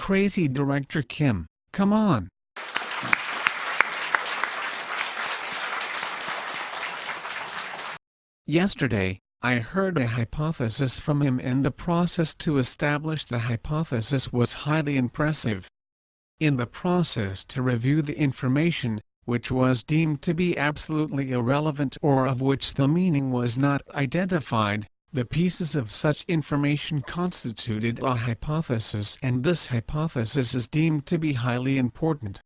crazy director Kim, come on. Yesterday, I heard a hypothesis from him, and the process to establish the hypothesis was highly impressive. In the process to review the information, which was deemed to be absolutely irrelevant or of which the meaning was not identified, the pieces of such information constituted a hypothesis, and this hypothesis is deemed to be highly important.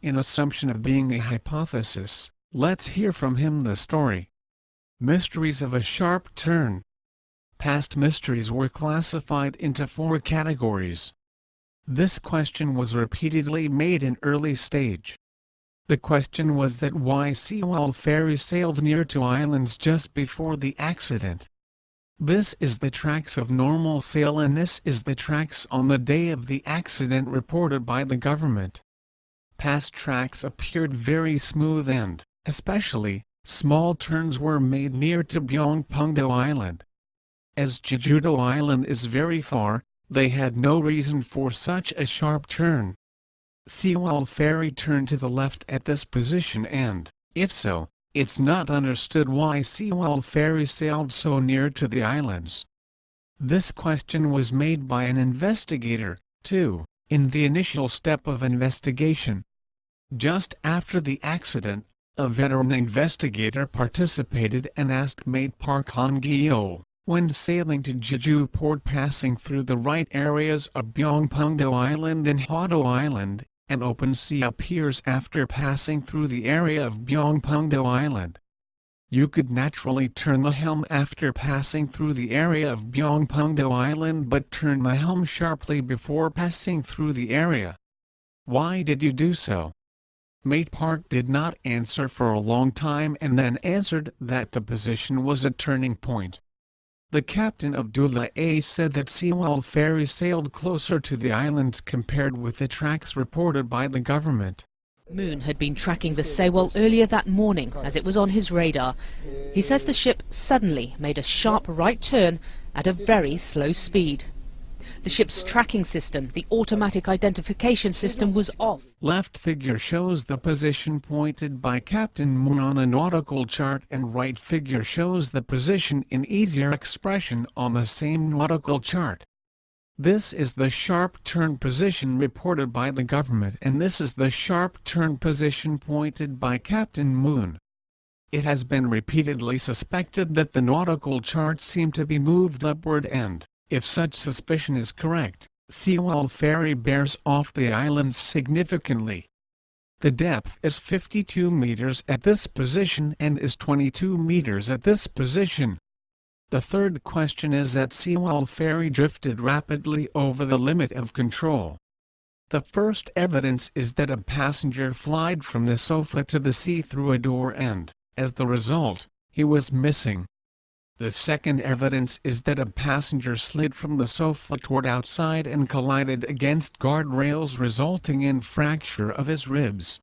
In assumption of being a hypothesis, let's hear from him the story. Mysteries of a sharp turn. Past mysteries were classified into 4 categories. This question was repeatedly made in early stage. The question was that why Sewol ferry sailed near to islands just before the accident. This is the tracks of normal sail, and this is the tracks on the day of the accident reported by the government. Past tracks appeared very smooth and, especially, small turns were made near to Byongpungdo Island. As Jeju-do Island is very far, they had no reason for such a sharp turn. Sewol ferry turned to the left at this position, and, if so, it's not understood why Sewol ferry sailed so near to the islands. This question was made by an investigator, too, in the initial step of investigation. Just after the accident, a veteran investigator participated and asked mate Park Han-gyo, when sailing to Jeju Port passing through the right areas of Byongpungdo Island and Hado Island, an open sea appears after passing through the area of Byongpungdo Island. You could naturally turn the helm after passing through the area of Byongpungdo Island, but turn the helm sharply before passing through the area. Why did you do so? Mate Park did not answer for a long time, and then answered that the position was a turning point. The captain of Dula A said that Sewol ferry sailed closer to the islands compared with the tracks reported by the government. Moon had been tracking the Sewol earlier that morning as it was on his radar. He says the ship suddenly made a sharp right turn at a very slow speed. The ship's tracking system, the automatic identification system, was off. Left figure shows the position pointed by Captain Moon on a nautical chart, and right figure shows the position in easier expression on the same nautical chart. This is the sharp turn position reported by the government, and this is the sharp turn position pointed by Captain Moon. It has been repeatedly suspected that the nautical charts seem to be moved upward, and, if such suspicion is correct, Sewol ferry bears off the islands significantly. The depth is 52 meters at this position and is 22 meters at this position. The third question is that Sewol ferry drifted rapidly over the limit of control. The first evidence is that a passenger fled from the sofa to the sea through a door, and, as the result, he was missing. The second evidence is that a passenger slid from the sofa toward outside and collided against guardrails, resulting in fracture of his ribs.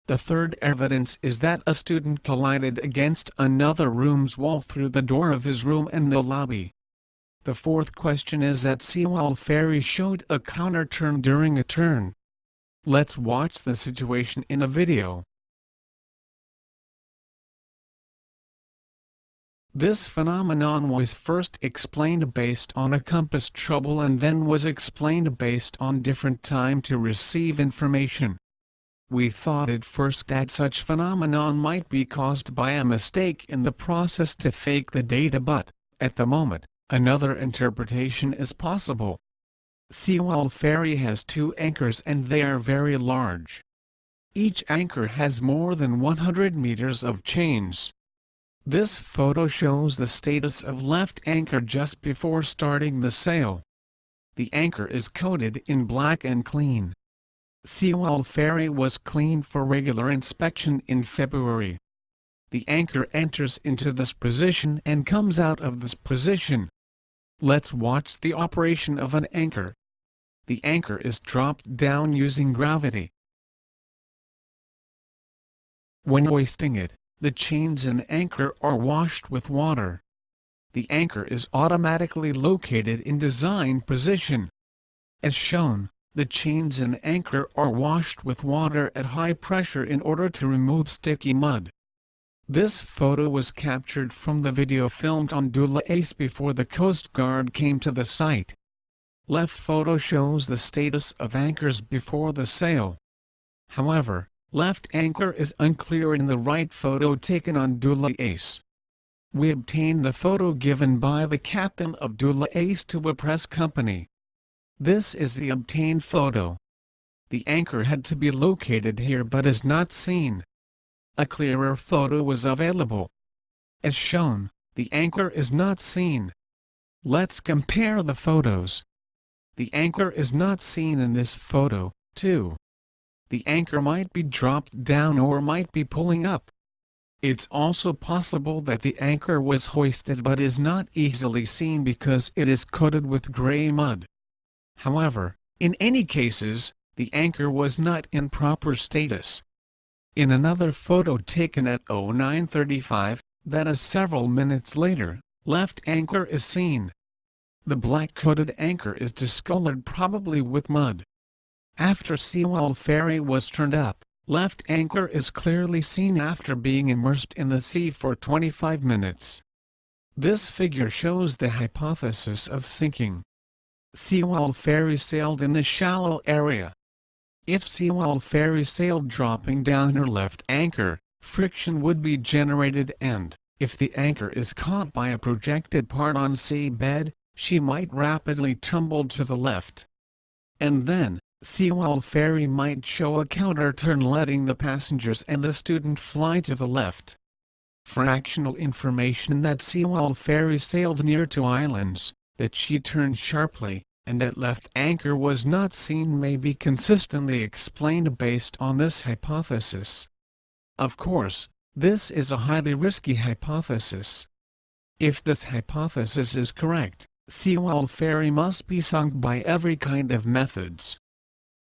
The third evidence is that a student collided against another room's wall through the door of his room and the lobby. The fourth question is that Sewol ferry showed a counter-turn during a turn. Let's watch the situation in a video. This phenomenon was first explained based on a compass trouble, and then was explained based on different time to receive information. We thought at first that such phenomenon might be caused by a mistake in the process to fake the data, but, at the moment, another interpretation is possible. Sewol ferry has 2 anchors, and they are very large. Each anchor has more than 100 meters of chains. This photo shows the status of left anchor just before starting the sail. The anchor is coated in black and clean. Sewol ferry was cleaned for regular inspection in February. The anchor enters into this position and comes out of this position. Let's watch the operation of an anchor. The anchor is dropped down using gravity. When hoisting it, the chains and anchor are washed with water. The anchor is automatically located in design position. As shown, The chains and anchor are washed with water at high pressure in order to remove sticky mud. This photo was captured from the video filmed on Dula Ace before the Coast Guard came to the site. Left photo shows the status of anchors before the sail. However, left anchor is unclear in the right photo taken on Dula Ace. We obtained the photo given by the captain of Dula Ace to a press company. This is the obtained photo. The anchor had to be located here but is not seen. A clearer photo was available. As shown, the anchor is not seen. Let's compare the photos. The anchor is not seen in this photo, too. The anchor might be dropped down or might be pulling up. It's also possible that the anchor was hoisted but is not easily seen because it is coated with gray mud. However, in any cases, the anchor was not in proper status. In another photo taken at 09:35, that is several minutes later, left anchor is seen. The black-coated anchor is discolored probably with mud. After Sewol Ferry was turned up, left anchor is clearly seen after being immersed in the sea for 25 minutes. This figure shows the hypothesis of sinking. Sewol Ferry sailed in the shallow area. If Sewol Ferry sailed dropping down her left anchor, friction would be generated and, if the anchor is caught by a projected part on seabed, she might rapidly tumble to the left. And then, Sewol Ferry might show a counter-turn letting the passengers and the student fly to the left. Fractional information that Sewol Ferry sailed near to islands, that she turned sharply, and that left anchor was not seen may be consistently explained based on this hypothesis. Of course, this is a highly risky hypothesis. If this hypothesis is correct, Sewol Ferry must be sunk by every kind of methods.